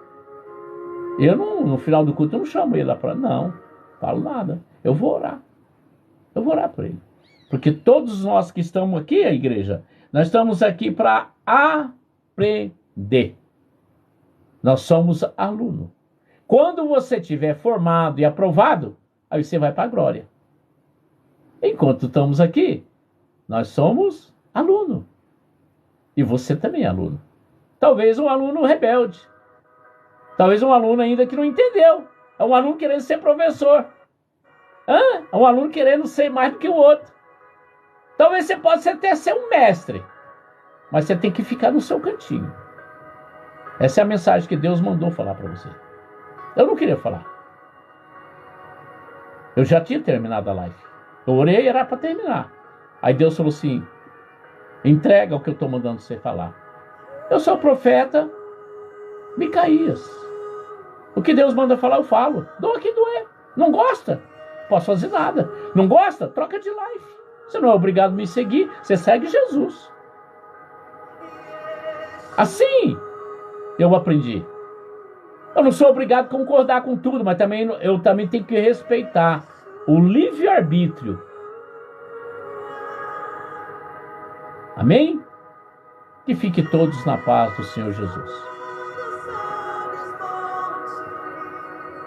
Eu não, no final do culto eu não chamo ele lá para... Não, falo nada. Eu vou orar. Eu vou orar por ele. Porque todos nós que estamos aqui, a igreja, nós estamos aqui para aprender. Nós somos aluno. Quando você tiver formado e aprovado, aí você vai para a glória. Enquanto estamos aqui, nós somos aluno. E você também é aluno. Talvez um aluno rebelde. Talvez um aluno ainda que não entendeu. É um aluno querendo ser professor. É um aluno querendo ser mais do que o outro. Talvez você possa até ser um mestre. Mas você tem que ficar no seu cantinho. Essa é a mensagem que Deus mandou falar para você. Eu não queria falar. Eu já tinha terminado a live. Eu orei e era para terminar. Aí Deus falou assim, entrega o que eu estou mandando você falar. Eu sou o profeta Micaías. O que Deus manda falar, eu falo. Doa quem doer. Não gosta? Posso fazer nada. Não gosta? Troca de live. Você não é obrigado a me seguir. Você segue Jesus. Assim eu aprendi. Eu não sou obrigado a concordar com tudo, mas eu também tenho que respeitar o livre-arbítrio. Amém? Que fique todos na paz do Senhor Jesus.